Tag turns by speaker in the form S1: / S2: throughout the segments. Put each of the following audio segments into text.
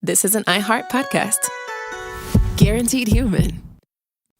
S1: this is an iHeart podcast. Guaranteed human.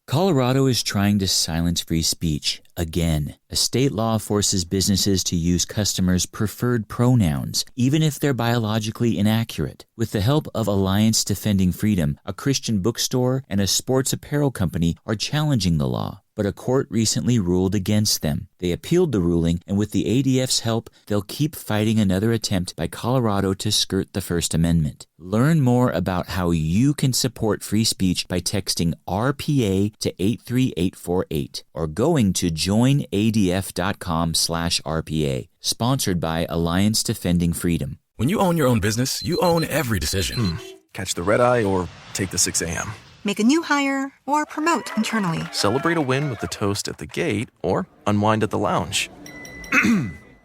S2: Colorado is trying to silence free speech again. A state law forces businesses to use customers' preferred pronouns, even if they're biologically inaccurate. With the help of Alliance Defending Freedom, a Christian bookstore and a sports apparel company are challenging the law, but a court recently ruled against them. They appealed the ruling, and with the ADF's help, they'll keep fighting another attempt by Colorado to skirt the First Amendment. Learn more about how you can support free speech by texting RPA to 83848 or going to joinadf.com/RPA. Sponsored by Alliance Defending Freedom.
S3: When you own your own business, you own every decision.
S4: Catch the red eye or take the 6 a.m.
S5: Make a new hire or promote internally.
S4: Celebrate a win with the toast at the gate or unwind at the lounge.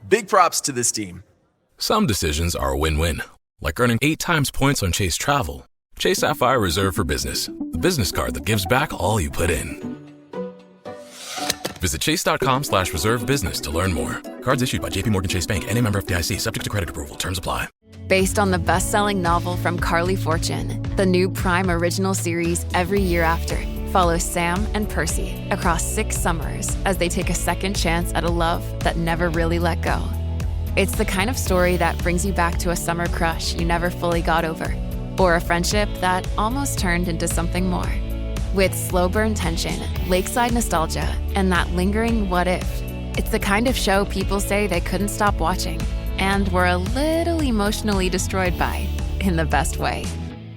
S4: Big props to this team.
S3: Some decisions are a win-win, like earning 8 times points on Chase Travel. Chase Sapphire Reserve for Business, the business card that gives back all you put in. Visit chase.com/reserve business to learn more. Cards issued by JPMorgan Chase Bank and a member of FDIC, subject to credit approval. Terms apply.
S6: Based on the best-selling novel from Carly Fortune, the new Prime original series Every Year After follows Sam and Percy across 6 summers as they take a second chance at a love that never really let go. It's the kind of story that brings you back to a summer crush you never fully got over, or a friendship that almost turned into something more. With slow burn tension, lakeside nostalgia, and that lingering what if, it's the kind of show people say they couldn't stop watching and were a little emotionally destroyed by, in the best way.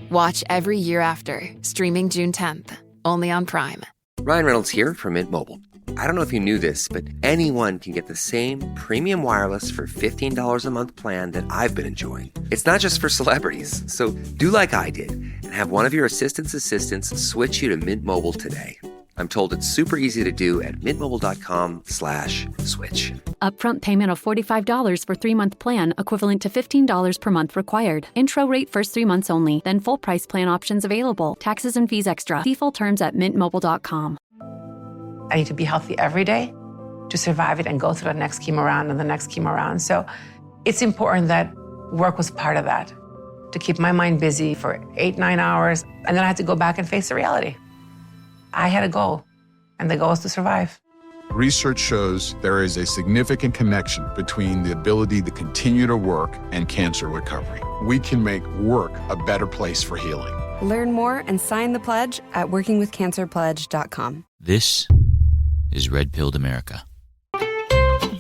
S6: Watch Every Year After, streaming June 10th, only on Prime.
S7: Ryan Reynolds here from Mint Mobile. I don't know if you knew this, but anyone can get the same premium wireless for $15 a month plan that I've been enjoying. It's not just for celebrities, so do like I did and have one of your assistants switch you to Mint Mobile today. I'm told it's super easy to do at mintmobile.com/switch.
S8: Upfront payment of $45 for 3-month plan, equivalent to $15 per month required. Intro rate first 3 months only, then full price plan options available. Taxes and fees extra. See full terms at mintmobile.com.
S9: I need to be healthy every day to survive it and go through the next chemo round and the next chemo round. So it's important that work was part of that, to keep my mind busy for 8-9 hours. And then I had to go back and face the reality. I had a goal, and the goal is to survive.
S10: Research shows there is a significant connection between the ability to continue to work and cancer recovery. We can make work a better place for healing.
S11: Learn more and sign the pledge at workingwithcancerpledge.com.
S2: This is Red Pilled America.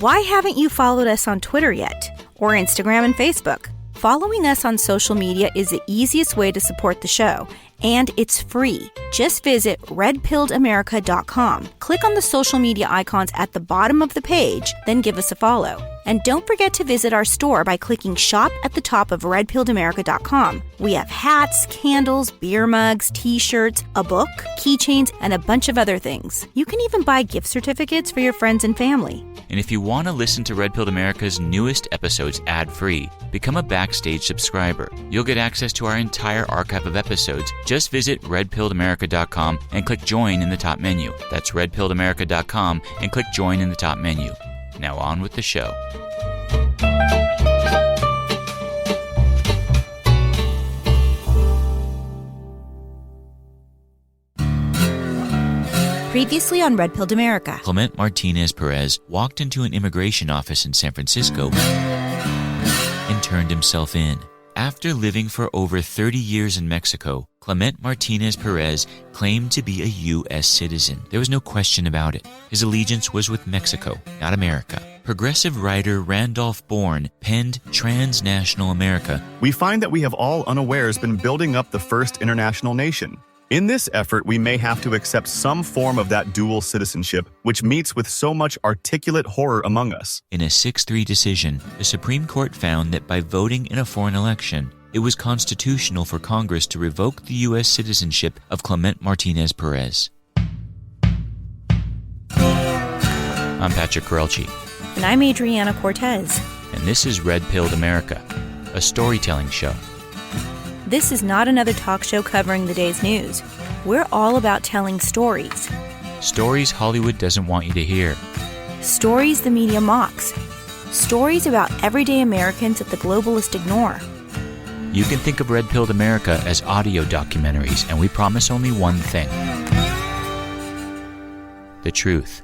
S12: Why haven't you followed us on Twitter yet? Or Instagram and Facebook? Following us on social media is the easiest way to support the show, and it's free. Just visit redpilledamerica.com. Click on the social media icons at the bottom of the page, then give us a follow. And don't forget to visit our store by clicking shop at the top of redpilledamerica.com. We have hats, candles, beer mugs, t-shirts, a book, keychains, and a bunch of other things. You can even buy gift certificates for your friends and family.
S2: And if you want to listen to Red Pilled America's newest episodes ad-free, become a Backstage subscriber. You'll get access to our entire archive of episodes. Just visit redpilledamerica.com and click join in the top menu. That's redpilledamerica.com and click join in the top menu. Now on with the show.
S12: Previously on Red Pilled America.
S2: Clement Martinez Perez walked into an immigration office in San Francisco and turned himself in. After living for over 30 years in Mexico, Clement Martinez Perez claimed to be a U.S. citizen. There was no question about it. His allegiance was with Mexico, not America. Progressive writer Randolph Bourne penned Transnational America.
S13: We find that we have all unawares been building up the first international nation. In this effort, we may have to accept some form of that dual citizenship, which meets with so much articulate horror among us.
S2: In a 6-3 decision, the Supreme Court found that by voting in a foreign election, it was constitutional for Congress to revoke the U.S. citizenship of Clement Martinez Perez. I'm Patrick Corelchi.
S12: And I'm Adriana Cortez.
S2: And this is Red Pilled America, a storytelling show.
S12: This is not another talk show covering the day's news. We're all about telling stories.
S2: Stories Hollywood doesn't want you to hear.
S12: Stories the media mocks. Stories about everyday Americans that the globalists ignore.
S2: You can think of Red Pilled America as audio documentaries, and we promise only one thing: the truth.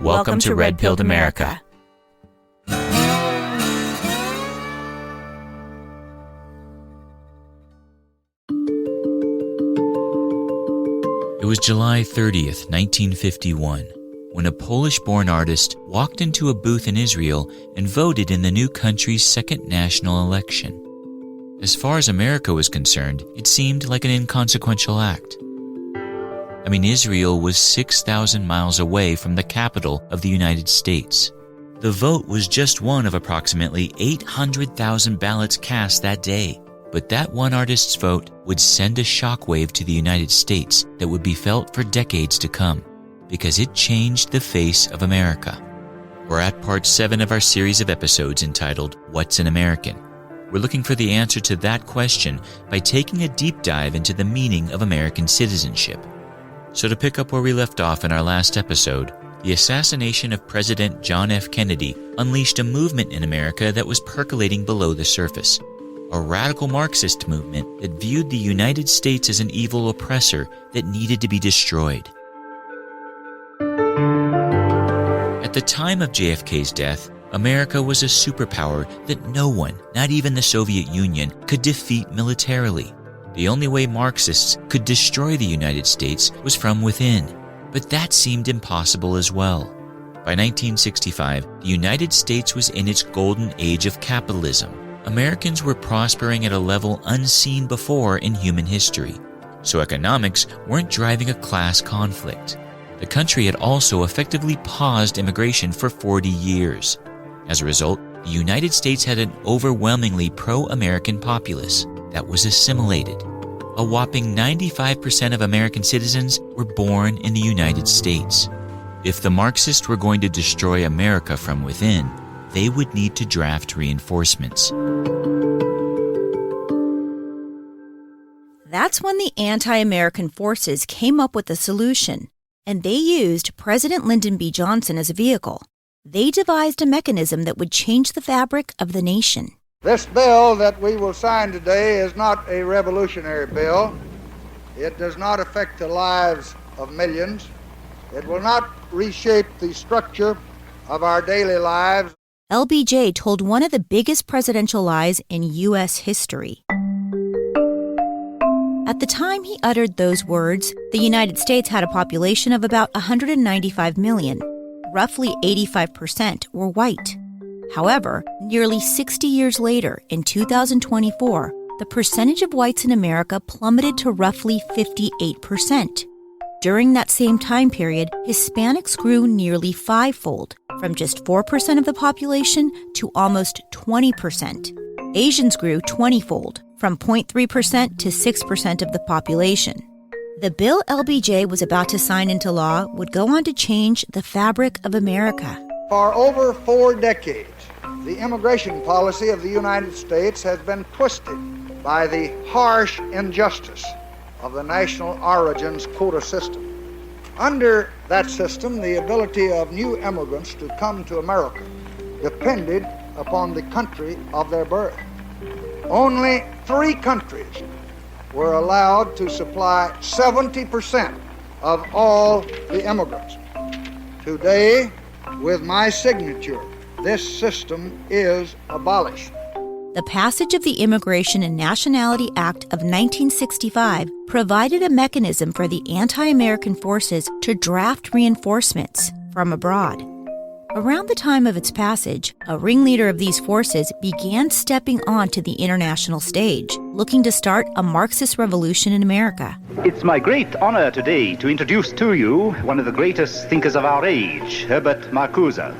S2: Welcome to Red Pilled America. It was July 30th, 1951, when a Polish-born artist walked into a booth in Israel and voted in the new country's second national election. As far as America was concerned, it seemed like an inconsequential act. I mean, Israel was 6,000 miles away from the capital of the United States. The vote was just one of approximately 800,000 ballots cast that day. But that one artist's vote would send a shockwave to the United States that would be felt for decades to come, because it changed the face of America. We're at part 7 of our series of episodes entitled, What's an American? We're looking for the answer to that question by taking a deep dive into the meaning of American citizenship. So to pick up where we left off in our last episode, the assassination of President John F. Kennedy unleashed a movement in America that was percolating below the surface. A radical Marxist movement that viewed the United States as an evil oppressor that needed to be destroyed. At the time of JFK's death, America was a superpower that no one, not even the Soviet Union, could defeat militarily. The only way Marxists could destroy the United States was from within, but that seemed impossible as well. By 1965, the United States was in its golden age of capitalism. Americans were prospering at a level unseen before in human history, so economics weren't driving a class conflict. The country had also effectively paused immigration for 40 years. As a result, the United States had an overwhelmingly pro-American populace that was assimilated. A whopping 95% of American citizens were born in the United States. If the Marxists were going to destroy America from within, they would need to draft reinforcements.
S12: That's when the anti-American forces came up with a solution, and they used President Lyndon B. Johnson as a vehicle. They devised a mechanism that would change the fabric of the nation.
S14: This bill that we will sign today is not a revolutionary bill. It does not affect the lives of millions. It will not reshape the structure of our daily lives.
S12: LBJ told one of the biggest presidential lies in U.S. history. At the time he uttered those words, the United States had a population of about 195 million. Roughly 85% were white. However, nearly 60 years later, in 2024, the percentage of whites in America plummeted to roughly 58%. During that same time period, Hispanics grew nearly fivefold, from just 4% of the population to almost 20%. Asians grew 20-fold, from 0.3% to 6% of the population. The bill LBJ was about to sign into law would go on to change the fabric of America.
S14: For over 4 decades, the immigration policy of the United States has been twisted by the harsh injustice of the national origins quota system. Under that system, the ability of new immigrants to come to America depended upon the country of their birth. Only 3 countries were allowed to supply 70% of all the immigrants. Today, with my signature, this system is abolished.
S12: The passage of the Immigration and Nationality Act of 1965 provided a mechanism for the anti-American forces to draft reinforcements from abroad. Around the time of its passage, a ringleader of these forces began stepping onto the international stage, looking to start a Marxist revolution in America.
S15: It's my great honor today to introduce to you one of the greatest thinkers of our age, Herbert Marcuse.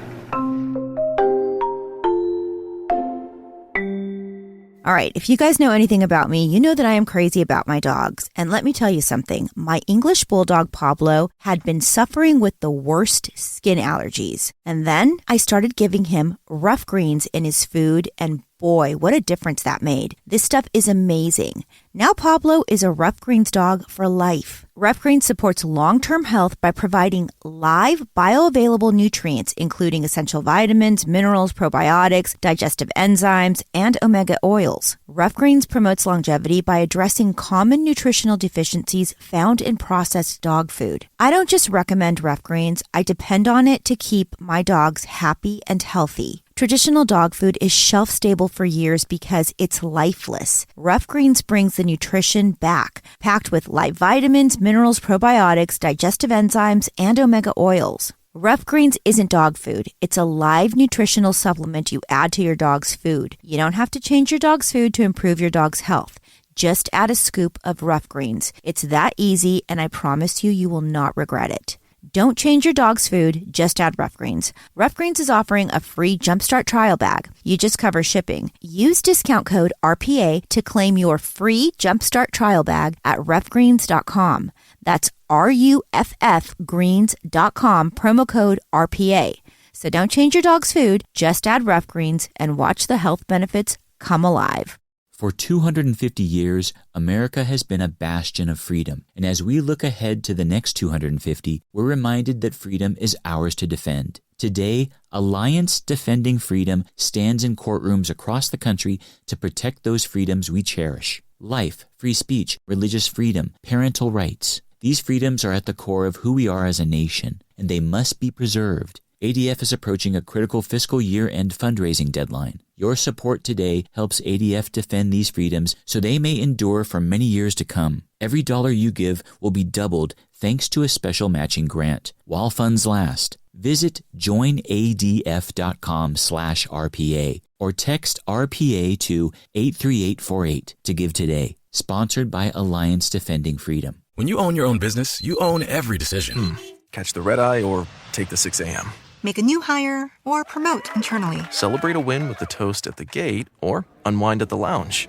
S12: All right, if you guys know anything about me, you know that I am crazy about my dogs. And let me tell you something. My English bulldog, Pablo, had been suffering with the worst skin allergies. And then I started giving him rough greens in his food, and Boy, what a difference that made. This stuff is amazing. Now Pablo is a Rough Greens dog for life. Rough Greens supports long-term health by providing live, bioavailable nutrients, including essential vitamins, minerals, probiotics, digestive enzymes, and omega oils. Rough Greens promotes longevity by addressing common nutritional deficiencies found in processed dog food. I don't just recommend Rough Greens, I depend on it to keep my dogs happy and healthy. Traditional dog food is shelf-stable for years because it's lifeless. Rough Greens brings the nutrition back, packed with live vitamins, minerals, probiotics, digestive enzymes, and omega oils. Rough Greens isn't dog food. It's a live nutritional supplement you add to your dog's food. You don't have to change your dog's food to improve your dog's health. Just add a scoop of Rough Greens. It's that easy, and I promise you will not regret it. Don't change your dog's food, just add Rough Greens. Rough Greens is offering a free Jumpstart trial bag. You just cover shipping. Use discount code RPA to claim your free Jumpstart trial bag at roughgreens.com. That's RUFF greens.com, promo code RPA. So don't change your dog's food, just add Rough Greens and watch the health benefits come alive.
S2: For 250 years, America has been a bastion of freedom, and as we look ahead to the next 250, we're reminded that freedom is ours to defend. Today, Alliance Defending Freedom stands in courtrooms across the country to protect those freedoms we cherish. Life, free speech, religious freedom, parental rights. These freedoms are at the core of who we are as a nation, and they must be preserved. ADF is approaching a critical fiscal year-end fundraising deadline. Your support today helps ADF defend these freedoms so they may endure for many years to come. Every dollar you give will be doubled thanks to a special matching grant while funds last. Visit joinadf.com/RPA or text RPA to 83848 to give today. Sponsored by Alliance Defending Freedom.
S3: When you own your own business, you own every decision.
S4: Catch the red eye or take the 6 a.m.
S5: Make a new hire or promote internally.
S4: Celebrate a win with the toast at the gate or unwind at the lounge.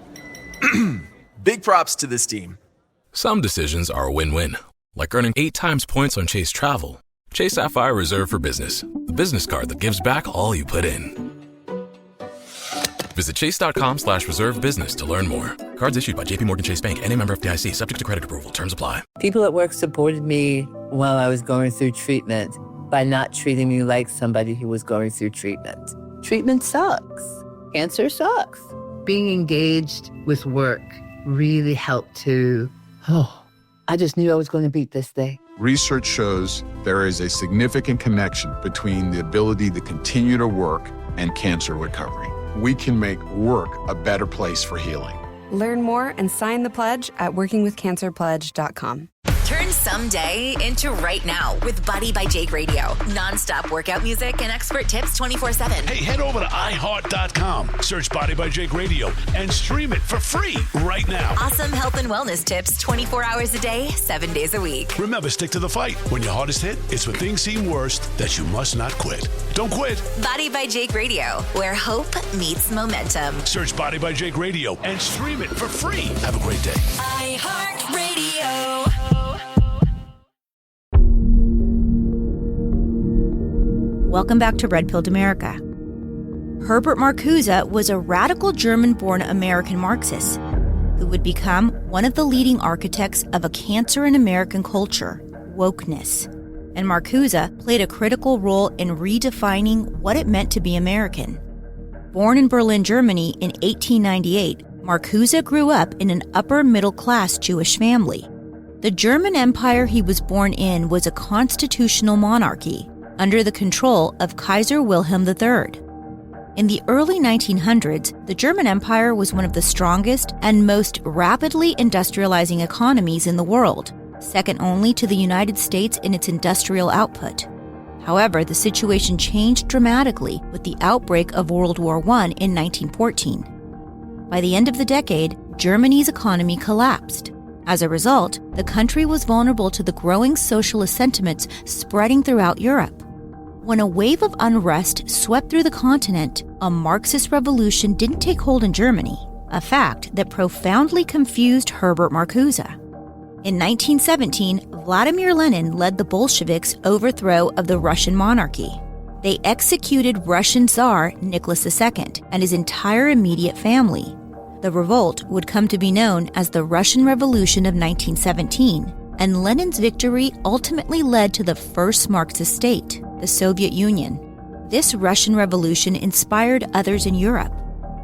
S4: Big props to this team.
S3: Some decisions are a win-win, like earning 8 times points on Chase Travel. Chase Sapphire Reserve for Business, the business card that gives back all you put in. Visit chase.com/reserve business to learn more. Cards issued by JPMorgan Chase Bank and a member FDIC, subject to credit approval. Terms apply.
S16: People at work supported me while I was going through treatment by not treating me like somebody who was going through treatment. Treatment sucks. Cancer sucks. Being engaged with work really helped to, I just knew I was going to beat this thing.
S10: Research shows there is a significant connection between the ability to continue to work and cancer recovery. We can make work a better place for healing.
S11: Learn more and sign the pledge at workingwithcancerpledge.com.
S17: Turn someday into right now with Body by Jake Radio. Non-stop workout music and expert tips 24/7.
S18: Hey, head over to iHeart.com, search Body by Jake Radio, and stream it for free right now.
S17: Awesome health and wellness tips 24 hours a day, 7 days a week.
S18: Remember, stick to the fight. When your heart is hit, it's when things seem worst that you must not quit. Don't quit.
S17: Body by Jake Radio, where hope meets momentum.
S18: Search Body by Jake Radio and stream it for free. Have a great day.
S17: iHeartRadio.
S12: Welcome back to Red Pilled America. Herbert Marcuse was a radical German-born American Marxist who would become one of the leading architects of a cancer in American culture, wokeness. And Marcuse played a critical role in redefining what it meant to be American. Born in Berlin, Germany in 1898, Marcuse grew up in an upper-middle-class Jewish family. The German Empire he was born in was a constitutional monarchy under the control of Kaiser Wilhelm III. In the early 1900s, the German Empire was one of the strongest and most rapidly industrializing economies in the world, second only to the United States in its industrial output. However, the situation changed dramatically with the outbreak of World War I in 1914. By the end of the decade, Germany's economy collapsed. As a result, the country was vulnerable to the growing socialist sentiments spreading throughout Europe. When a wave of unrest swept through the continent, a Marxist revolution didn't take hold in Germany, a fact that profoundly confused Herbert Marcuse. In 1917, Vladimir Lenin led the Bolsheviks' overthrow of the Russian monarchy. They executed Russian Tsar Nicholas II and his entire immediate family. The revolt would come to be known as the Russian Revolution of 1917, and Lenin's victory ultimately led to the first Marxist state, the Soviet Union. This Russian Revolution inspired others in Europe.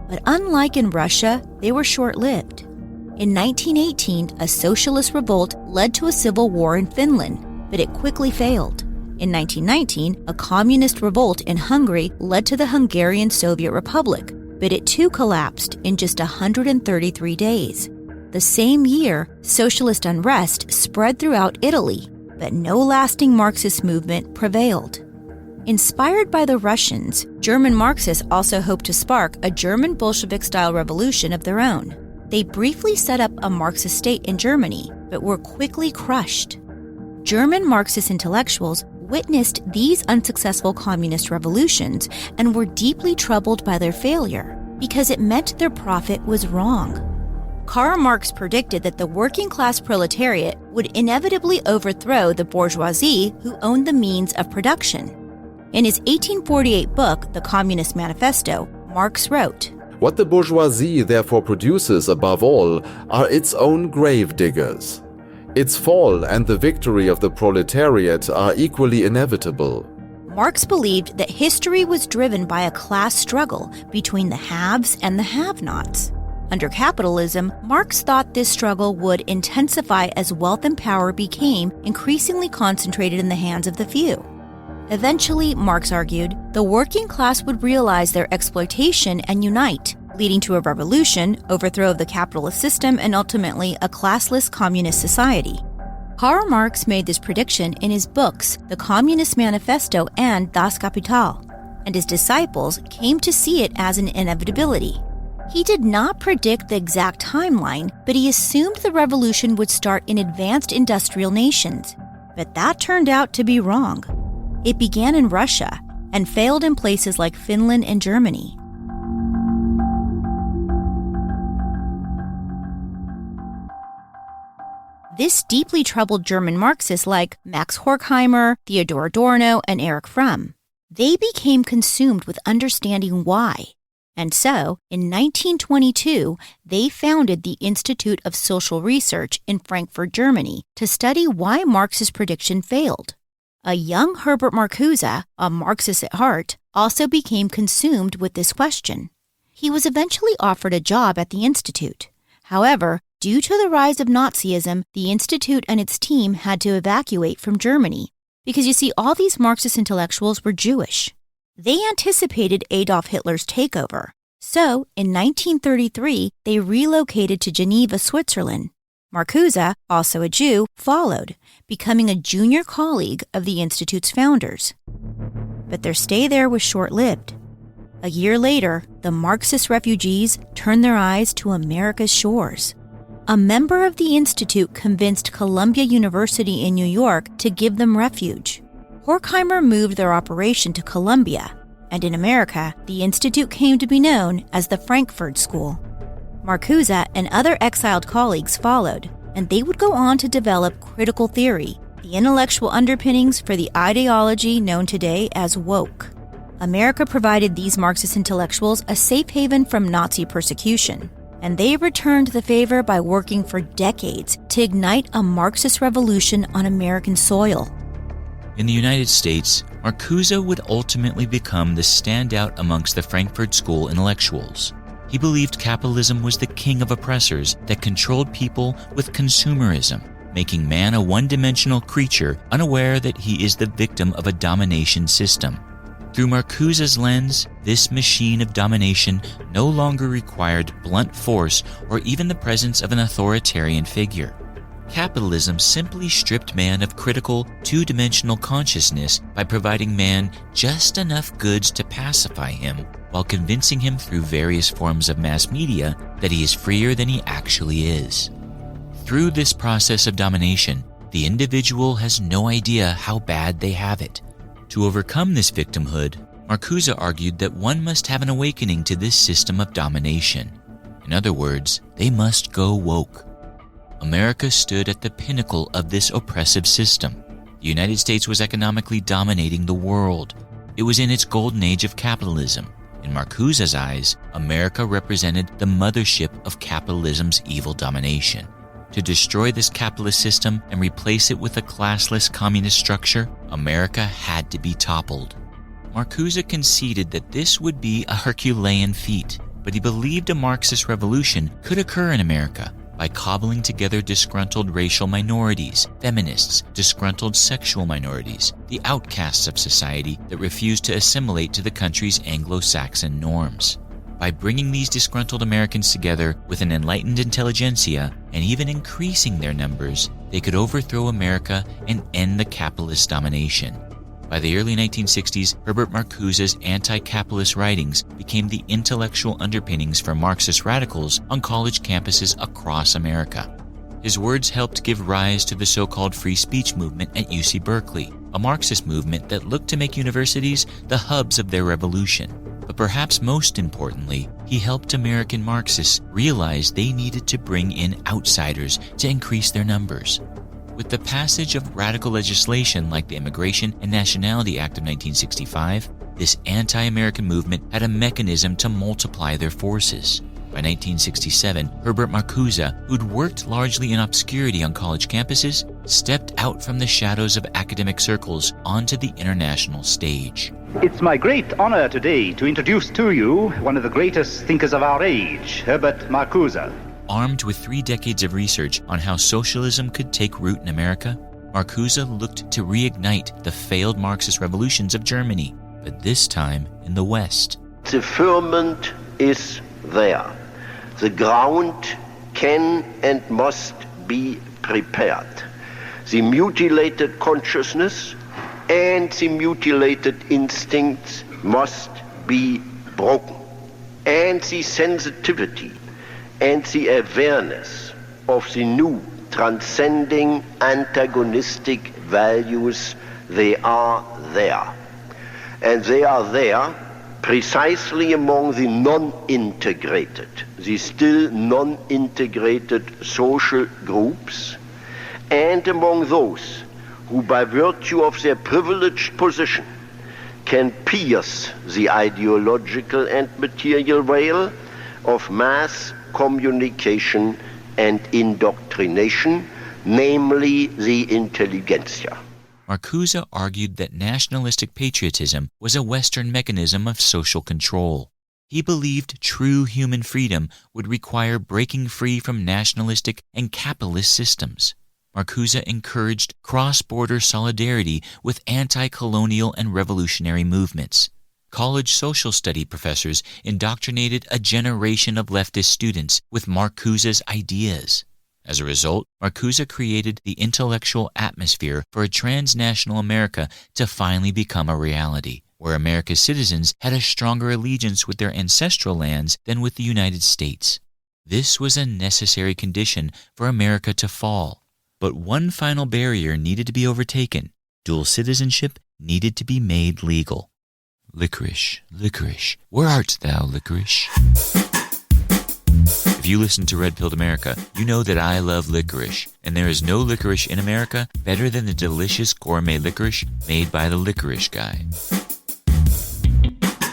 S12: But unlike in Russia, they were short-lived. In 1918, a socialist revolt led to a civil war in Finland, but it quickly failed. In 1919, a communist revolt in Hungary led to the Hungarian Soviet Republic, but it too collapsed in just 133 days. The same year, socialist unrest spread throughout Italy, but no lasting Marxist movement prevailed. Inspired by the Russians, German Marxists also hoped to spark a German Bolshevik-style revolution of their own. They briefly set up a Marxist state in Germany, but were quickly crushed. German Marxist intellectuals witnessed these unsuccessful communist revolutions and were deeply troubled by their failure because it meant their prophet was wrong. Karl Marx predicted that the working-class proletariat would inevitably overthrow the bourgeoisie who owned the means of production. In his 1848 book, The Communist Manifesto, Marx wrote,
S19: "What the bourgeoisie therefore produces above all are its own grave diggers. Its fall and the victory of the proletariat are equally inevitable."
S12: Marx believed that history was driven by a class struggle between the haves and the have-nots. Under capitalism, Marx thought this struggle would intensify as wealth and power became increasingly concentrated in the hands of the few. Eventually, Marx argued, the working class would realize their exploitation and unite, leading to a revolution, overthrow of the capitalist system, and ultimately a classless communist society. Karl Marx made this prediction in his books, The Communist Manifesto and Das Kapital, and his disciples came to see it as an inevitability. He did not predict the exact timeline, but he assumed the revolution would start in advanced industrial nations. But that turned out to be wrong. It began in Russia and failed in places like Finland and Germany. This deeply troubled German Marxists like Max Horkheimer, Theodor Adorno, and Erich Fromm. They became consumed with understanding why. And so, in 1922, they founded the Institute of Social Research in Frankfurt, Germany, to study why Marx's prediction failed. A young Herbert Marcuse, a Marxist at heart, also became consumed with this question. He was eventually offered a job at the Institute. However, due to the rise of Nazism, the Institute and its team had to evacuate from Germany, because you see, all these Marxist intellectuals were Jewish. They anticipated Adolf Hitler's takeover. So, in 1933, they relocated to Geneva, Switzerland. Marcuse, also a Jew, followed, becoming a junior colleague of the Institute's founders. But their stay there was short-lived. A year later, the Marxist refugees turned their eyes to America's shores. A member of the Institute convinced Columbia University in New York to give them refuge. Horkheimer moved their operation to Columbia, and in America, the Institute came to be known as the Frankfurt School. Marcuse and other exiled colleagues followed, and they would go on to develop critical theory, the intellectual underpinnings for the ideology known today as woke. America provided these Marxist intellectuals a safe haven from Nazi persecution, and they returned the favor by working for decades to ignite a Marxist revolution on American soil.
S2: In the United States, Marcuse would ultimately become the standout amongst the Frankfurt School intellectuals. He believed capitalism was the king of oppressors that controlled people with consumerism, making man a one-dimensional creature unaware that he is the victim of a domination system. Through Marcuse's lens, this machine of domination no longer required blunt force or even the presence of an authoritarian figure. Capitalism simply stripped man of critical, two-dimensional consciousness by providing man just enough goods to pacify him, while convincing him through various forms of mass media that he is freer than he actually is. Through this process of domination, the individual has no idea how bad they have it. To overcome this victimhood, Marcuse argued that one must have an awakening to this system of domination. In other words, they must go woke. America stood at the pinnacle of this oppressive system. The United States was economically dominating the world. It was in its golden age of capitalism. In Marcuse's eyes, America represented the mothership of capitalism's evil domination. To destroy this capitalist system and replace it with a classless communist structure, America had to be toppled. Marcuse conceded that this would be a Herculean feat, but he believed a Marxist revolution could occur in America by cobbling together disgruntled racial minorities, feminists, disgruntled sexual minorities, the outcasts of society that refused to assimilate to the country's Anglo-Saxon norms. By bringing these disgruntled Americans together with an enlightened intelligentsia and even increasing their numbers, they could overthrow America and end the capitalist domination. By the early 1960s, Herbert Marcuse's anti-capitalist writings became the intellectual underpinnings for Marxist radicals on college campuses across America. His words helped give rise to the so-called free speech movement at UC Berkeley, a Marxist movement that looked to make universities the hubs of their revolution. But perhaps most importantly, he helped American Marxists realize they needed to bring in outsiders to increase their numbers. With the passage of radical legislation like the Immigration and Nationality Act of 1965, this anti-American movement had a mechanism to multiply their forces. By 1967, Herbert Marcuse, who'd worked largely in obscurity on college campuses, stepped out from the shadows of academic circles onto the international stage.
S15: It's my great honor today to introduce to you one of the greatest thinkers of our age, Herbert Marcuse.
S2: Armed with 3 decades of research on how socialism could take root in America, Marcuse looked to reignite the failed Marxist revolutions of Germany, but this time in the West.
S20: The ferment is there. The ground can and must be prepared. The mutilated consciousness and the mutilated instincts must be broken. And the sensitivity and the awareness of the new transcending antagonistic values, they are there. And they are there precisely among the non-integrated, the still non-integrated social groups, and among those who by virtue of their privileged position can pierce the ideological and material veil of mass communication and indoctrination, namely the intelligentsia.
S2: Marcuse argued that nationalistic patriotism was a Western mechanism of social control. He believed true human freedom would require breaking free from nationalistic and capitalist systems. Marcuse encouraged cross-border solidarity with anti-colonial and revolutionary movements. College social study professors indoctrinated a generation of leftist students with Marcuse's ideas. As a result, Marcuse created the intellectual atmosphere for a transnational America to finally become a reality, where America's citizens had a stronger allegiance with their ancestral lands than with the United States. This was a necessary condition for America to fall. But one final barrier needed to be overtaken. Dual citizenship needed to be made legal. Licorice, licorice, where art thou, licorice? If you listen to Red Pilled America, you know that I love licorice, and there is no licorice in America better than the delicious gourmet licorice made by the Licorice Guy.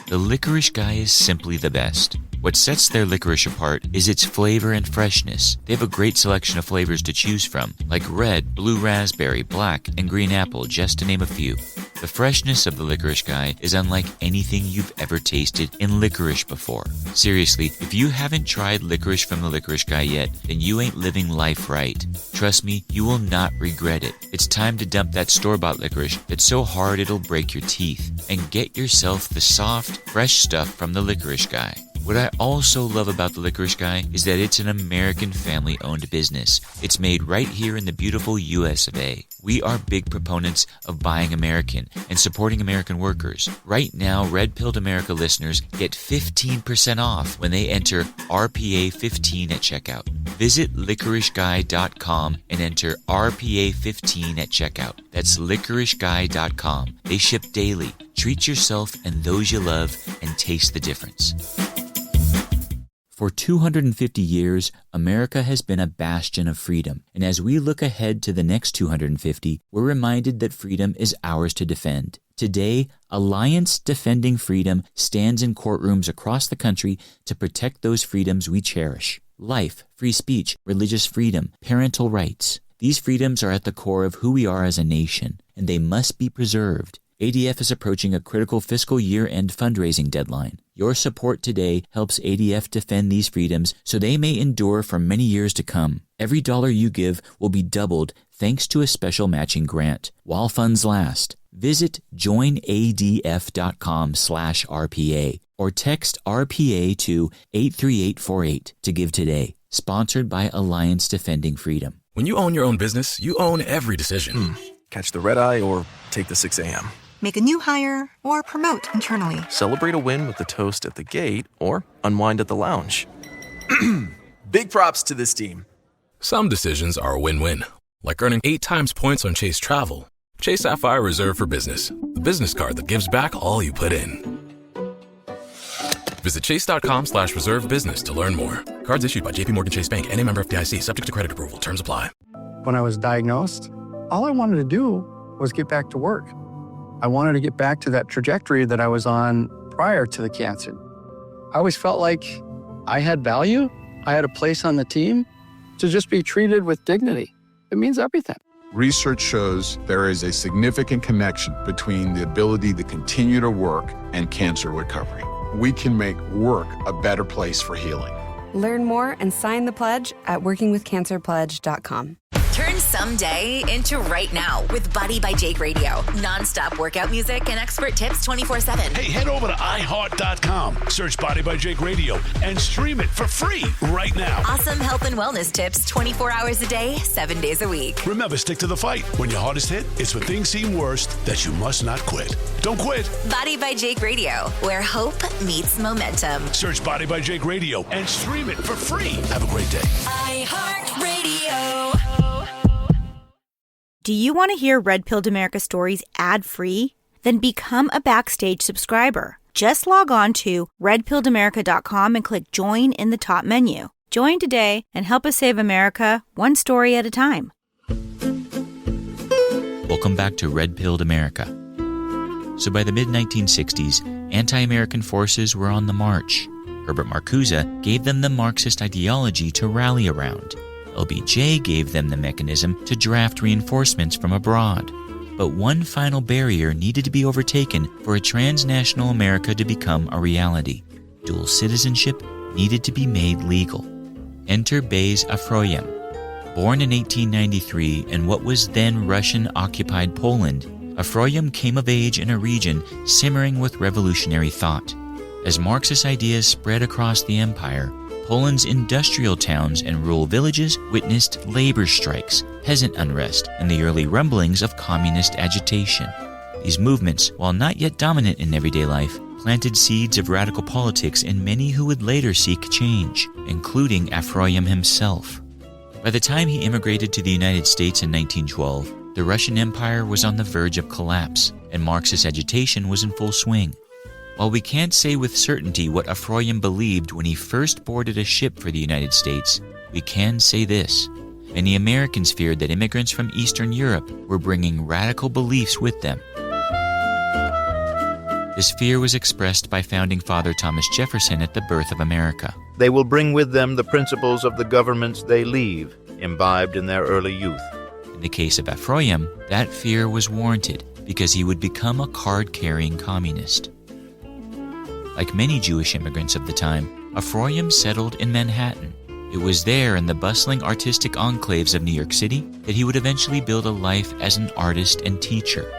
S2: The Licorice Guy is simply the best. What sets their licorice apart is its flavor and freshness. They have a great selection of flavors to choose from, like red, blue raspberry, black, and green apple, just to name a few. The freshness of the Licorice Guy is unlike anything you've ever tasted in licorice before. Seriously, if you haven't tried licorice from the Licorice Guy yet, then you ain't living life right. Trust me, you will not regret it. It's time to dump that store-bought licorice that's so hard it'll break your teeth, and get yourself the soft, fresh stuff from the Licorice Guy. What I also love about the Licorice Guy is that it's an American family-owned business. It's made right here in the beautiful US of A. We are big proponents of buying American and supporting American workers. Right now, Red Pilled America listeners get 15% off when they enter RPA15 at checkout. Visit licoriceguy.com and enter RPA15 at checkout. That's licoriceguy.com. They ship daily. Treat yourself and those you love and taste the difference. For 250 years, America has been a bastion of freedom, and as we look ahead to the next 250, we're reminded that freedom is ours to defend. Today, Alliance Defending Freedom stands in courtrooms across the country to protect those freedoms we cherish. Life, free speech, religious freedom, parental rights. These freedoms are at the core of who we are as a nation, and they must be preserved. ADF is approaching a critical fiscal year-end fundraising deadline. Your support today helps ADF defend these freedoms so they may endure for many years to come. Every dollar you give will be doubled thanks to a special matching grant while funds last. Visit joinadf.com/RPA or text RPA to 83848 to give today. Sponsored by Alliance Defending Freedom.
S3: When you own your own business, you own every decision.
S4: Catch the red eye or take the 6 a.m.
S5: Make a new hire or promote internally.
S4: Celebrate a win with the toast at the gate or unwind at the lounge. Big props to this team.
S3: Some decisions are a win-win, like earning 8 times points on Chase Travel. Chase Sapphire Reserve for Business, the business card that gives back all you put in. Visit chase.com/reserve business to learn more. Cards issued by JPMorgan Chase Bank, N.A. member FDIC, subject to credit approval. Terms apply.
S21: When I was diagnosed, all I wanted to do was get back to work. I wanted to get back to that trajectory that I was on prior to the cancer. I always felt like I had value, I had a place on the team. To just be treated with dignity, it means everything.
S10: Research shows there is a significant connection between the ability to continue to work and cancer recovery. We can make work a better place for healing.
S11: Learn more and sign the pledge at workingwithcancerpledge.com.
S17: Turn someday into right now with Body by Jake Radio. Non-stop workout music and expert tips 24/7.
S18: Hey, head over to iHeart.com, search Body by Jake Radio, and stream it for free right now.
S17: Awesome health and wellness tips 24 hours a day, 7 days a week.
S18: Remember, stick to the fight. When your heart is hit, it's when things seem worst that you must not quit. Don't quit.
S17: Body by Jake Radio, where hope meets momentum.
S18: Search Body by Jake Radio and stream it for free. Have a great day.
S17: iHeartRadio.
S12: Do you want to hear Red Pilled America stories ad-free? Then become a Backstage subscriber. Just log on to redpilledamerica.com and click Join in the top menu. Join today and help us save America one story at a time.
S2: Welcome back to Red Pilled America. So by the mid-1960s, anti-American forces were on the march. Herbert Marcuse gave them the Marxist ideology to rally around. LBJ gave them the mechanism to draft reinforcements from abroad. But one final barrier needed to be overtaken for a transnational America to become a reality. Dual citizenship needed to be made legal. Enter Beis Afroyim. Born in 1893 in what was then Russian-occupied Poland, Afroyim came of age in a region simmering with revolutionary thought. As Marxist ideas spread across the empire, Poland's industrial towns and rural villages witnessed labor strikes, peasant unrest, and the early rumblings of communist agitation. These movements, while not yet dominant in everyday life, planted seeds of radical politics in many who would later seek change, including Afroyim himself. By the time he immigrated to the United States in 1912, the Russian Empire was on the verge of collapse, and Marxist agitation was in full swing. While we can't say with certainty what Afroyim believed when he first boarded a ship for the United States, we can say this. Many Americans feared that immigrants from Eastern Europe were bringing radical beliefs with them. This fear was expressed by founding father Thomas Jefferson at the birth of America.
S22: They will bring with them the principles of the governments they leave, imbibed in their early youth.
S2: In the case of Afroyim, that fear was warranted because he would become a card-carrying communist. Like many Jewish immigrants of the time, Afroyim settled in Manhattan. It was there in the bustling artistic enclaves of New York City that he would eventually build a life as an artist and teacher.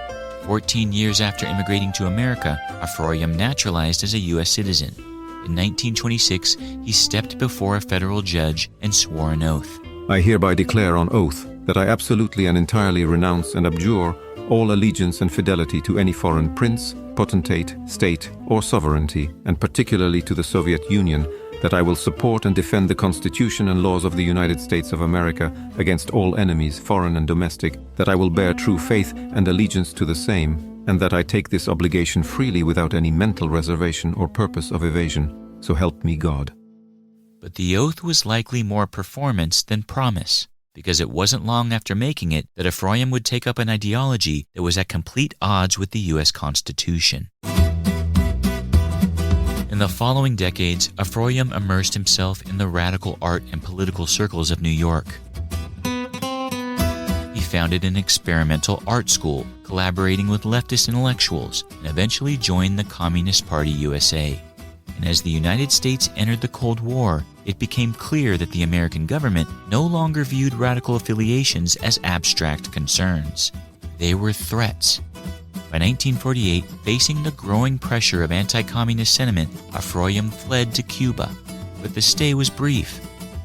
S2: 14 years after immigrating to America, Afroyim naturalized as a U.S. citizen. In 1926, he stepped before a federal judge and swore an oath.
S23: I hereby declare on oath that I absolutely and entirely renounce and abjure all allegiance and fidelity to any foreign prince, potentate, state, or sovereignty, and particularly to the Soviet Union, that I will support and defend the Constitution and laws of the United States of America against all enemies, foreign and domestic, that I will bear true faith and allegiance to the same, and that I take this obligation freely without any mental reservation or purpose of evasion. So help me God.
S2: But the oath was likely more performance than promise, because it wasn't long after making it that Ephraim would take up an ideology that was at complete odds with the U.S. Constitution. In the following decades, Ephraim immersed himself in the radical art and political circles of New York. He founded an experimental art school, collaborating with leftist intellectuals, and eventually joined the Communist Party USA. And as the United States entered the Cold War, it became clear that the American government no longer viewed radical affiliations as abstract concerns. They were threats. By 1948, facing the growing pressure of anti-communist sentiment, Ephraim fled to Cuba. But the stay was brief.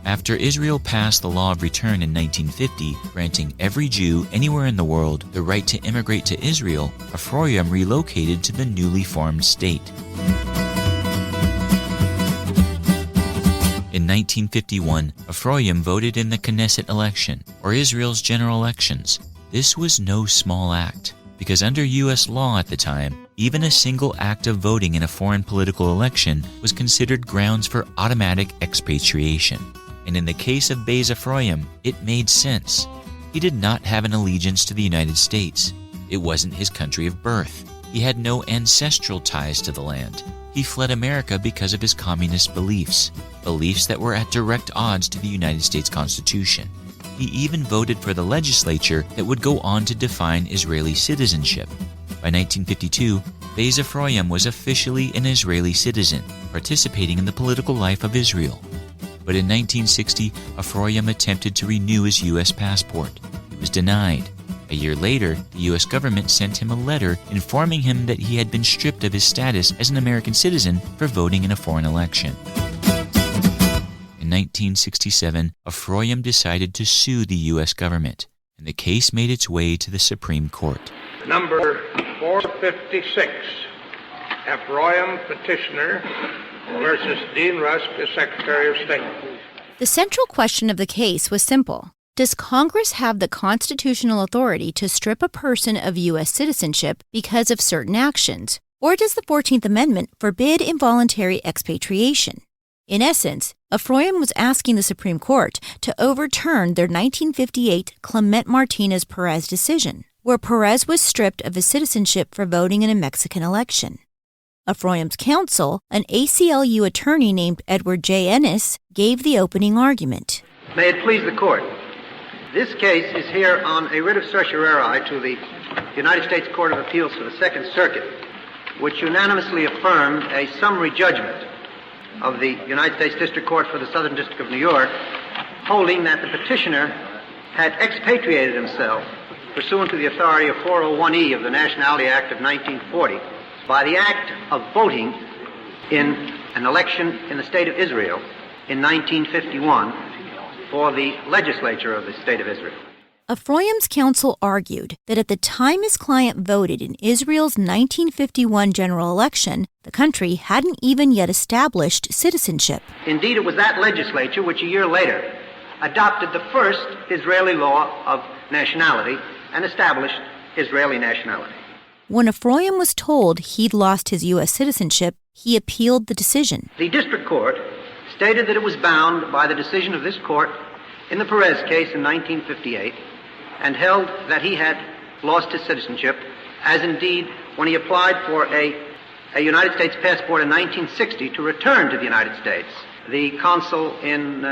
S2: After Israel passed the Law of Return in 1950, granting every Jew anywhere in the world the right to immigrate to Israel, Ephraim relocated to the newly formed state. In 1951, Ephraim voted in the Knesset election, or Israel's general elections. This was no small act, because under U.S. law at the time, even a single act of voting in a foreign political election was considered grounds for automatic expatriation. And in the case of Beis Ephraim, it made sense. He did not have an allegiance to the United States. It wasn't his country of birth. He had no ancestral ties to the land. He fled America because of his communist beliefs that were at direct odds to the United States Constitution. He even voted for the legislature that would go on to define Israeli citizenship. By 1952, Beis Ephraim was officially an Israeli citizen, participating in the political life of Israel. But in 1960, Ephraim attempted to renew his U.S. passport. It was denied. A year later, the U.S. government sent him a letter informing him that he had been stripped of his status as an American citizen for voting in a foreign election. In 1967, Ephraim decided to sue the U.S. government, and the case made its way to the Supreme Court.
S1: Number 456, Ephraim Petitioner versus Dean Rusk as Secretary of State.
S12: The central question of the case was simple. Does Congress have the constitutional authority to strip a person of U.S. citizenship because of certain actions, or does the 14th Amendment forbid involuntary expatriation? In essence, Ephraim was asking the Supreme Court to overturn their 1958 Clement Martinez Perez decision, where Perez was stripped of his citizenship for voting in a Mexican election. Ephraim's counsel, an ACLU attorney named Edward J. Ennis, gave the opening argument.
S6: May it please the Court. This case is here on a writ of certiorari to the United States Court of Appeals for the Second Circuit, which unanimously affirmed a summary judgment of the United States District Court for the Southern District of New York, holding that the petitioner had expatriated himself pursuant to the authority of 401E of the Nationality Act of 1940 by the act of voting in an election in the State of Israel in 1951 for the legislature of the State of Israel.
S12: Ephraim's counsel argued that at the time his client voted in Israel's 1951 general election, the country hadn't even yet established citizenship.
S6: Indeed, it was that legislature which a year later adopted the first Israeli law of nationality and established Israeli nationality.
S12: When Ephraim was told he'd lost his U.S. citizenship, he appealed the decision.
S6: The district court stated that it was bound by the decision of this court in the Perez case in 1958 and held that he had lost his citizenship, as indeed when he applied for a United States passport in 1960 to return to the United States. The consul in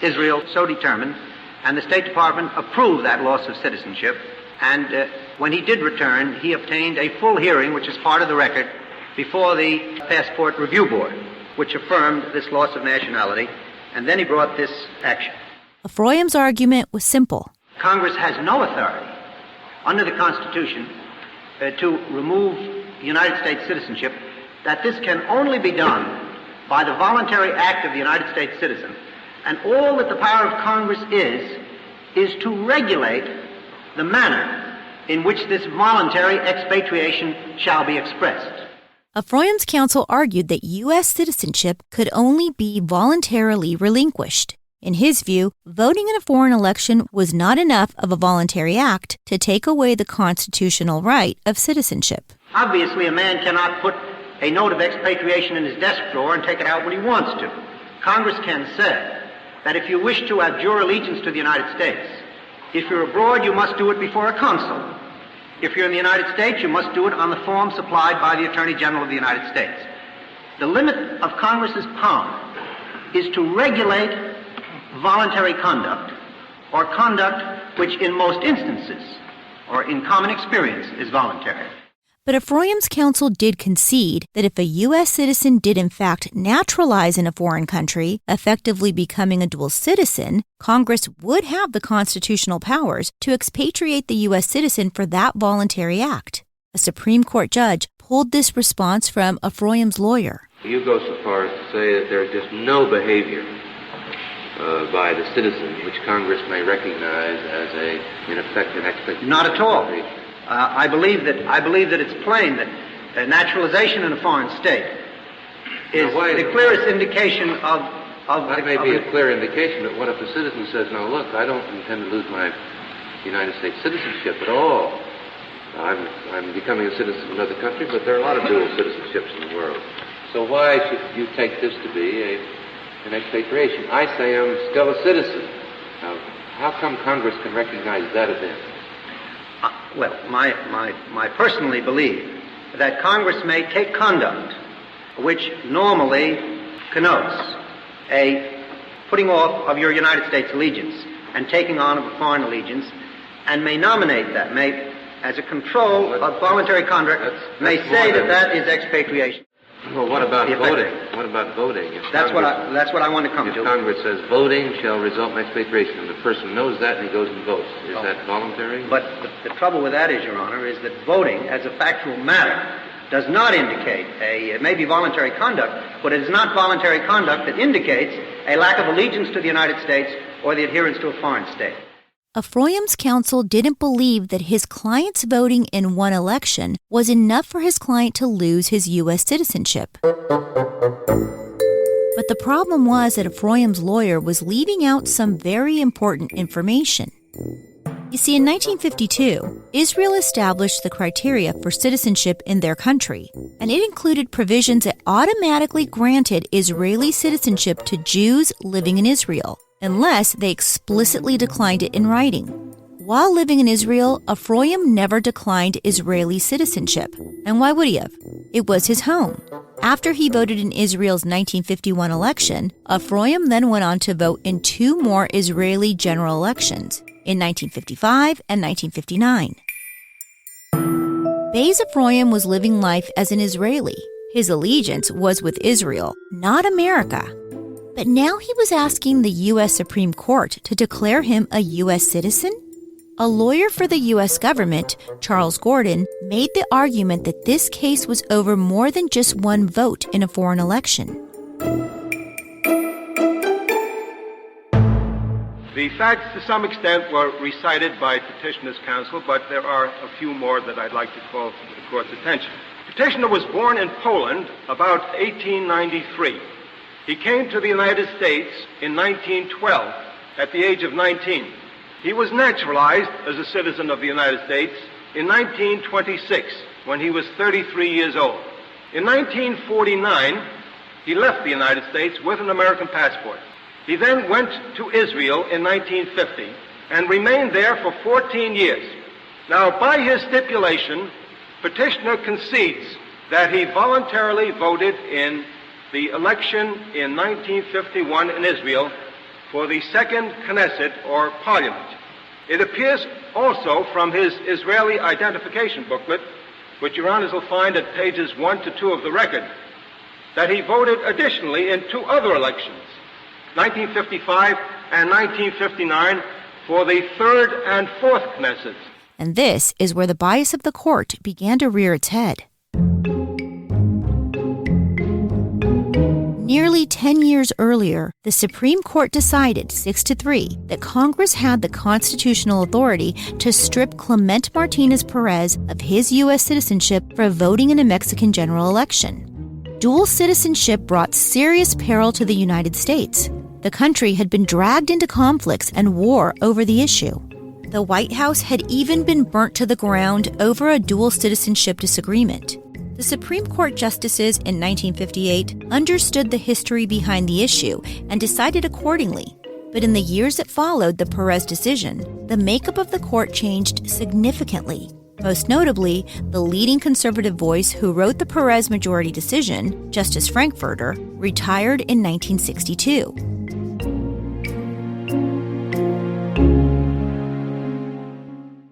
S6: Israel so determined, and the State Department approved that loss of citizenship. And when he did return, he obtained a full hearing, which is part of the record, before the Passport Review Board, which affirmed this loss of nationality, and then he brought this action.
S12: Ephraim's argument was simple.
S6: Congress has no authority under the Constitution to remove United States citizenship, that this can only be done by the voluntary act of the United States citizen. And all that the power of Congress is to regulate the manner in which this voluntary expatriation shall be expressed.
S12: Ephraim's counsel argued that U.S. citizenship could only be voluntarily relinquished. In his view, voting in a foreign election was not enough of a voluntary act to take away the constitutional right of citizenship.
S6: Obviously, a man cannot put a note of expatriation in his desk drawer and take it out when he wants to. Congress can say that if you wish to abjure allegiance to the United States, If you're abroad, you must do it before a consul. If you're in the United States, you must do it on the form supplied by the Attorney General of the United States. The limit of Congress's power is to regulate voluntary conduct, or conduct which in most instances, or in common experience, is voluntary.
S12: But Ephraim's counsel did concede that if a U.S. citizen did in fact naturalize in a foreign country, effectively becoming a dual citizen, Congress would have the constitutional powers to expatriate the U.S. citizen for that voluntary act. A Supreme Court judge pulled this response from Ephraim's lawyer.
S7: You go so far as to say that there is just no behavior by the citizen which Congress may recognize as in effect, an expectation.
S6: Not at all. I believe that it's plain that naturalization in a foreign state is the clearest indication of
S7: that may be a clear indication, but what if the citizen says, "No, look, I don't intend to lose my United States citizenship at all. I'm becoming a citizen of another country, but there are a lot of dual citizenships in the world. So why should you take this to be an expatriation? I say I'm still a citizen. Now, how come Congress can recognize that event?"
S6: Well, my personally believe that Congress may take conduct which normally connotes a putting off of your United States allegiance and taking on of a foreign allegiance, and may nominate that, may, as a control of voluntary conduct, may say that is expatriation.
S7: Well, what about voting? What about voting?
S6: That's what I want to come to.
S7: If Congress says voting shall result in expatriation, and the person knows that and he goes and votes, is that voluntary?
S6: But the trouble with that is, Your Honor, is that voting, as a factual matter, does not indicate it may be voluntary conduct, but it is not voluntary conduct that indicates a lack of allegiance to the United States or the adherence to a foreign state.
S12: Ephraim's counsel didn't believe that his client's voting in one election was enough for his client to lose his U.S. citizenship. But the problem was that Ephraim's lawyer was leaving out some very important information. You see, in 1952, Israel established the criteria for citizenship in their country, and it included provisions that automatically granted Israeli citizenship to Jews living in Israel, unless they explicitly declined it in writing. While living in Israel, Ephraim never declined Israeli citizenship. And why would he have? It was his home. After he voted in Israel's 1951 election, Ephraim then went on to vote in two more Israeli general elections, in 1955 and 1959. Beis Ephraim was living life as an Israeli. His allegiance was with Israel, not America. But now he was asking the U.S. Supreme Court to declare him a U.S. citizen? A lawyer for the U.S. government, Charles Gordon, made the argument that this case was over more than just one vote in a foreign election.
S8: The facts, to some extent, were recited by Petitioner's counsel, but there are a few more that I'd like to call to the Court's attention. Petitioner was born in Poland about 1893. He came to the United States in 1912 at the age of 19. He was naturalized as a citizen of the United States in 1926 when he was 33 years old. In 1949, he left the United States with an American passport. He then went to Israel in 1950 and remained there for 14 years. Now, by his stipulation, Petitioner concedes that he voluntarily voted in the election in 1951 in Israel for the Second Knesset, or Parliament. It appears also from his Israeli identification booklet, which Your Honors will find at pages 1 to 2 of the record, that he voted additionally in two other elections, 1955 and 1959, for the Third and Fourth Knessets.
S12: And this is where the bias of the court began to rear its head. Nearly 10 years earlier, the Supreme Court decided 6-3 that Congress had the constitutional authority to strip Clement Martinez Perez of his U.S. citizenship for voting in a Mexican general election. Dual citizenship brought serious peril to the United States. The country had been dragged into conflicts and war over the issue. The White House had even been burnt to the ground over a dual citizenship disagreement. The Supreme Court justices in 1958 understood the history behind the issue and decided accordingly. But in the years that followed the Perez decision, the makeup of the court changed significantly. Most notably, the leading conservative voice who wrote the Perez majority decision, Justice Frankfurter, retired in 1962.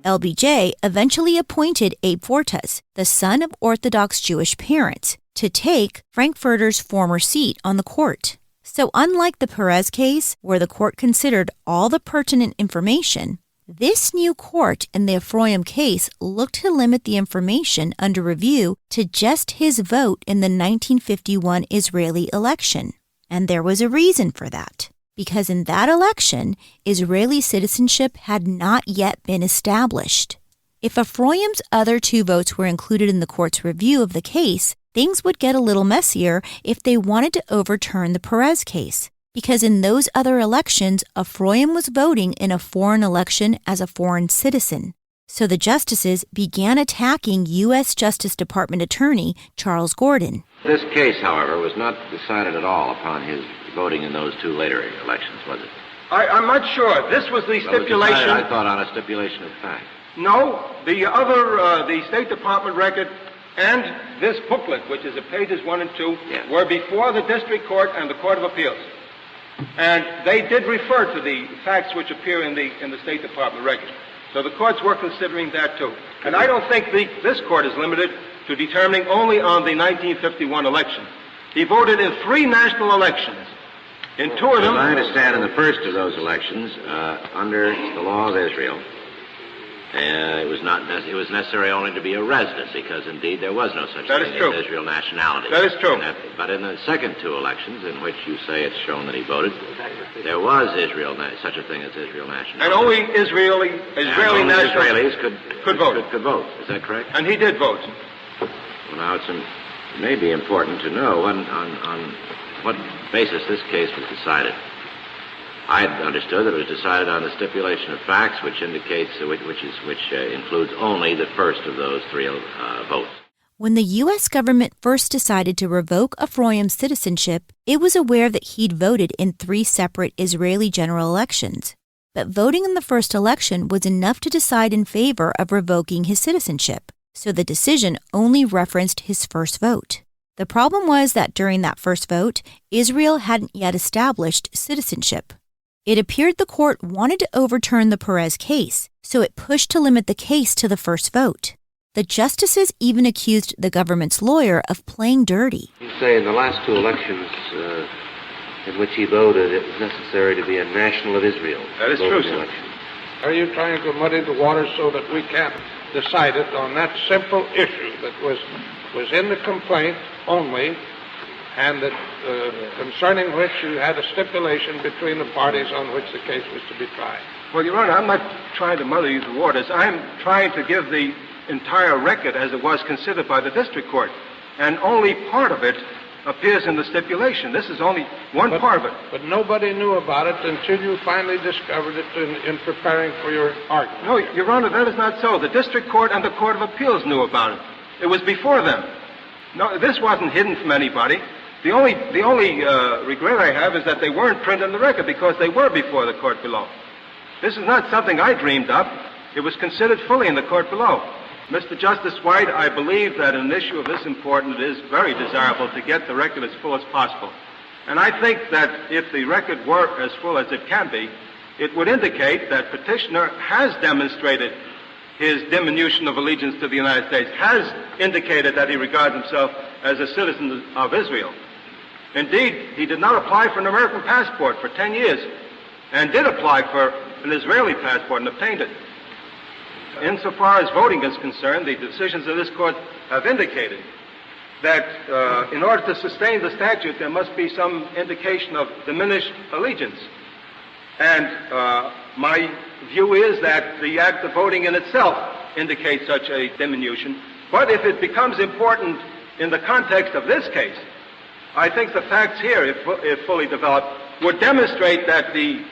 S12: LBJ eventually appointed Abe Fortas, the son of Orthodox Jewish parents, to take Frankfurter's former seat on the court. So unlike the Perez case, where the court considered all the pertinent information, this new court in the Ephraim case looked to limit the information under review to just his vote in the 1951 Israeli election. And there was a reason for that. Because in that election, Israeli citizenship had not yet been established. If Ephraim's other 2 votes were included in the court's review of the case, things would get a little messier if they wanted to overturn the Perez case. Because in those other elections, Ephraim was voting in a foreign election as a foreign citizen. So the justices began attacking U.S. Justice Department Attorney Charles Gordon.
S7: This case, however, was not decided at all upon his voting in those 2 later elections, was it?
S8: I'm not sure. This was the stipulation.
S7: It was decided, I thought, on a stipulation of fact.
S8: No, the State Department record and this booklet, which is at pages 1 and 2, were before the district court and the Court of Appeals. And they did refer to the facts which appear in the State Department record. So the courts were considering that too. And I don't think this court is limited to determining only on the 1951 election. He voted in 3 national elections. In 2 of them...
S7: As I understand, in the first of those elections, under the law of Israel, it was necessary only to be a resident, because indeed there was no such thing as Israel nationality.
S8: That is true.
S7: But in the second 2 elections, in which you say it's shown that he voted, there was such a thing as Israel nationality.
S8: And only Israeli nationals
S7: Israelis
S8: could vote.
S7: Could vote. Is that correct?
S8: And he did vote.
S7: Well, now it may be important to know on what basis this case was decided. I understood that it was decided on the stipulation of facts, which indicates which includes only the first of those 3 votes.
S12: When the U.S. government first decided to revoke Ephraim's citizenship, it was aware that he'd voted in 3 separate Israeli general elections. But voting in the first election was enough to decide in favor of revoking his citizenship, so the decision only referenced his first vote. The problem was that during that first vote, Israel hadn't yet established citizenship. It appeared the court wanted to overturn the Perez case, so it pushed to limit the case to the first vote. The justices even accused the government's lawyer of playing dirty.
S7: You say in the last 2 elections in which he voted, it was necessary to be a national of Israel.
S8: That is true, sir.
S1: Are you trying to muddy the water so that we can't decide it on that simple issue that was in the complaint only, and that concerning which you had a stipulation between the parties on which the case was to be tried?
S8: Well, Your Honor, I'm not trying to muddy the waters. I'm trying to give the entire record as it was considered by the district court, and only part of it appears in the stipulation. This is only one part of it.
S1: But nobody knew about it until you finally discovered it in preparing for your argument.
S8: No, Your Honor, that is not so. The district court and the Court of Appeals knew about it. It was before them. No, this wasn't hidden from anybody. The only regret I have is that they weren't printed in the record, because they were before the court below. This is not something I dreamed up. It was considered fully in the court below. Mr. Justice White, I believe that an issue of this importance, it is very desirable to get the record as full as possible. And I think that if the record were as full as it can be, it would indicate that petitioner has demonstrated his diminution of allegiance to the United States, has indicated that he regards himself as a citizen of Israel. Indeed, he did not apply for an American passport for 10 years, and did apply for an Israeli passport and obtained it. Insofar as voting is concerned, the decisions of this court have indicated that in order to sustain the statute, there must be some indication of diminished allegiance. And my view is that the act of voting in itself indicates such a diminution. But if it becomes important in the context of this case, I think the facts here, if fully developed, would demonstrate that the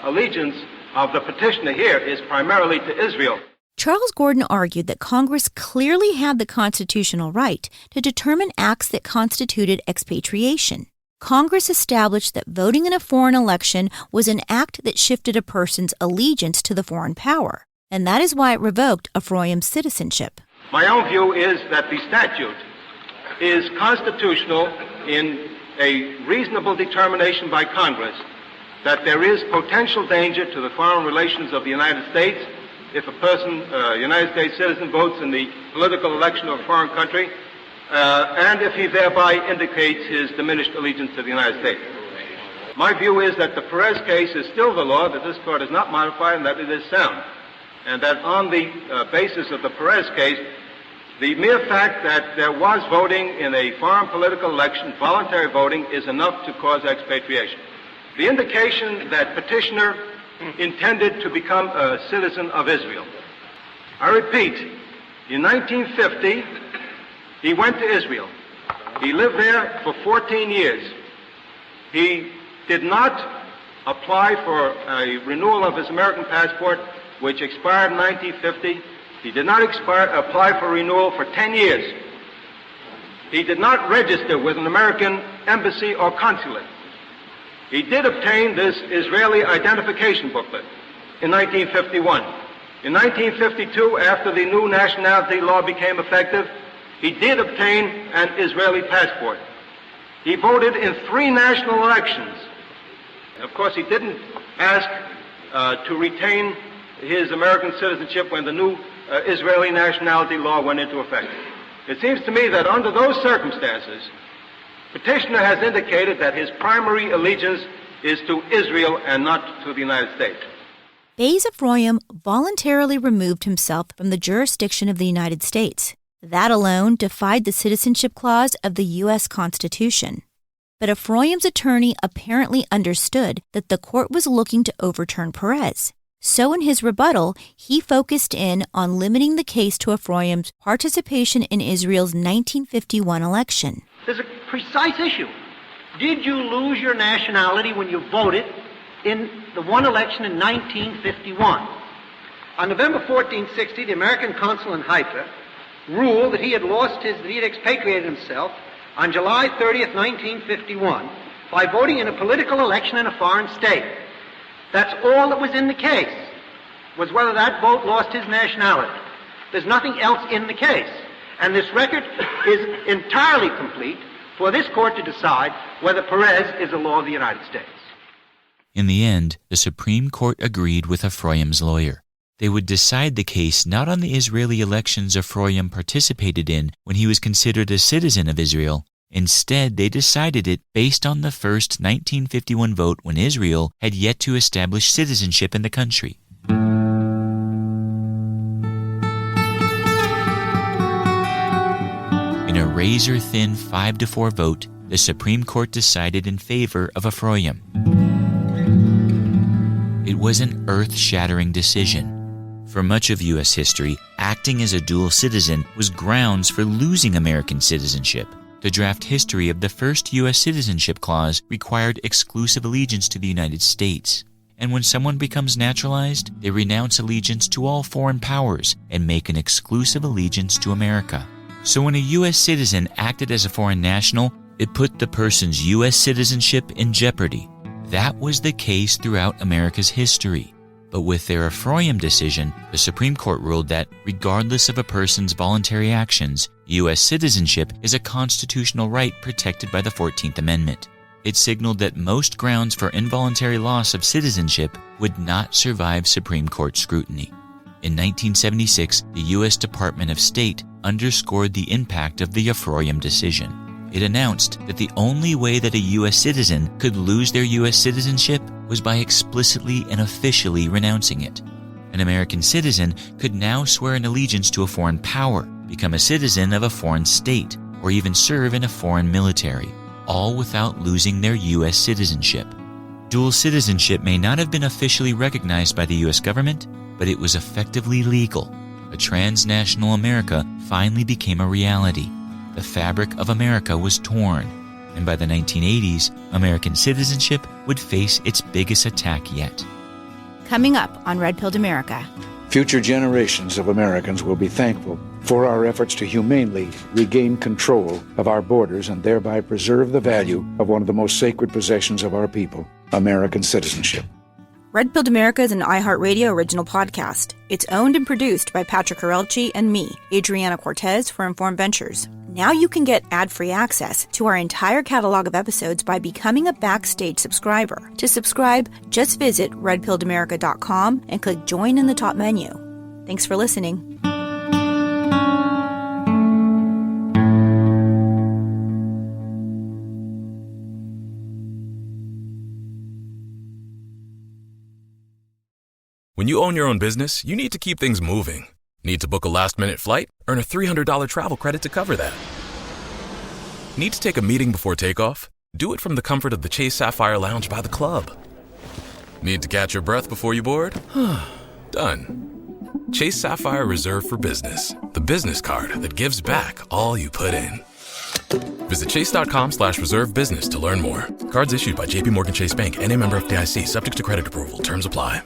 S8: allegiance of the petitioner here is primarily to Israel.
S12: Charles Gordon argued that Congress clearly had the constitutional right to determine acts that constituted expatriation. Congress established that voting in a foreign election was an act that shifted a person's allegiance to the foreign power, and that is why it revoked Ephraim's citizenship.
S8: My own view is that the statute is constitutional in a reasonable determination by Congress that there is potential danger to the foreign relations of the United States if a person, a United States citizen, votes in the political election of a foreign country, and if he thereby indicates his diminished allegiance to the United States. My view is that the Perez case is still the law, that this court has not modified, and that it is sound. And that on the basis of the Perez case, the mere fact that there was voting in a foreign political election, voluntary voting, is enough to cause expatriation. The indication that petitioner intended to become a citizen of Israel. I repeat, in 1950, he went to Israel. He lived there for 14 years. He did not apply for a renewal of his American passport, which expired in 1950. He did not apply for renewal for 10 years. He did not register with an American embassy or consulate. He did obtain this Israeli identification booklet in 1951. In 1952, after the new nationality law became effective, he did obtain an Israeli passport. He voted in 3 national elections. Of course, he didn't ask to retain his American citizenship when the new Israeli nationality law went into effect. It seems to me that under those circumstances, petitioner has indicated that his primary allegiance is to Israel and not to the United States.
S12: Beis Ephraim voluntarily removed himself from the jurisdiction of the United States. That alone defied the citizenship clause of the U.S. Constitution. But Ephraim's attorney apparently understood that the court was looking to overturn Perez. So in his rebuttal, he focused in on limiting the case to Ephraim's participation in Israel's 1951 election.
S6: There's a precise issue. Did you lose your nationality when you voted in the one election in 1951? On November 1460, the American consul in Haifa ruled that he had expatriated himself on July 30th, 1951, by voting in a political election in a foreign state. That's all that was in the case, was whether that vote lost his nationality. There's nothing else in the case. And this record is entirely complete for this court to decide whether Perez is a law of the United States.
S2: In the end, the Supreme Court agreed with Ephraim's lawyer. They would decide the case not on the Israeli elections Ephraim participated in when he was considered a citizen of Israel. Instead, they decided it based on the first 1951 vote when Israel had yet to establish citizenship in the country. In a razor-thin 5-4 vote, the Supreme Court decided in favor of Ephraim. It was an earth-shattering decision. For much of U.S. history, acting as a dual citizen was grounds for losing American citizenship. The draft history of the first U.S. citizenship clause required exclusive allegiance to the United States. And when someone becomes naturalized, they renounce allegiance to all foreign powers and make an exclusive allegiance to America. So when a U.S. citizen acted as a foreign national, it put the person's U.S. citizenship in jeopardy. That was the case throughout America's history. But with their Ephraim decision, the Supreme Court ruled that, regardless of a person's voluntary actions, U.S. citizenship is a constitutional right protected by the 14th Amendment. It signaled that most grounds for involuntary loss of citizenship would not survive Supreme Court scrutiny. In 1976, the U.S. Department of State underscored the impact of the Ephraim decision. It announced that the only way that a U.S. citizen could lose their U.S. citizenship was by explicitly and officially renouncing it. An American citizen could now swear an allegiance to a foreign power, become a citizen of a foreign state, or even serve in a foreign military, all without losing their U.S. citizenship. Dual citizenship may not have been officially recognized by the U.S. government, but it was effectively legal. A transnational America finally became a reality. The fabric of America was torn, and by the 1980s, American citizenship would face its biggest attack yet.
S12: Coming up on Red Pilled America.
S9: Future generations of Americans will be thankful for our efforts to humanely regain control of our borders and thereby preserve the value of one of the most sacred possessions of our people, American citizenship.
S12: Red Pilled America is an iHeartRadio original podcast. It's owned and produced by Patrick Corelchi and me, Adriana Cortez, for Informed Ventures. Now you can get ad-free access to our entire catalog of episodes by becoming a Backstage subscriber. To subscribe, just visit redpilledamerica.com and click Join in the top menu. Thanks for listening.
S3: When you own your own business, you need to keep things moving. Need to book a last-minute flight? Earn a $300 travel credit to cover that. Need to take a meeting before takeoff? Do it from the comfort of the Chase Sapphire Lounge by the club. Need to catch your breath before you board? Done. Chase Sapphire Reserve for Business, the business card that gives back all you put in. Visit chase.com/reserve business to learn more. Cards issued by JPMorgan Chase Bank, N.A. member FDIC, subject to credit approval. Terms apply.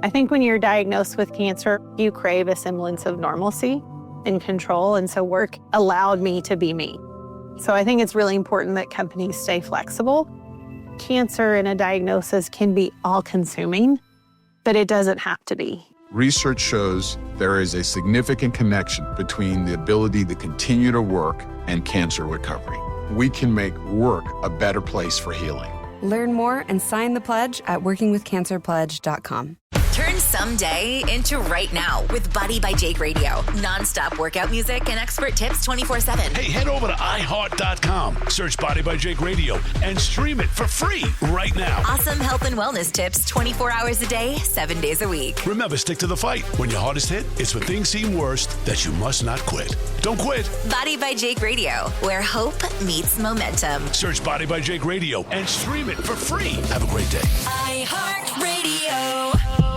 S13: I think when you're diagnosed with cancer, you crave a semblance of normalcy and control, and so work allowed me to be me. So I think it's really important that companies stay flexible. Cancer and a diagnosis can be all-consuming, but it doesn't have to be.
S10: Research shows there is a significant connection between the ability to continue to work and cancer recovery. We can make work a better place for healing.
S11: Learn more and sign the pledge at workingwithcancerpledge.com.
S17: Turn someday into right now with Body by Jake Radio. Non-stop workout music and expert tips 24/7.
S18: Hey, head over to iHeart.com, search Body by Jake Radio, and stream it for free right now.
S17: Awesome health and wellness tips 24 hours a day, 7 days a week.
S18: Remember, stick to the fight. When your hardest hit, it's when things seem worst that you must not quit. Don't quit.
S17: Body by Jake Radio, where hope meets momentum.
S18: Search Body by Jake Radio and stream it for free. Have a great day.
S17: iHeartRadio.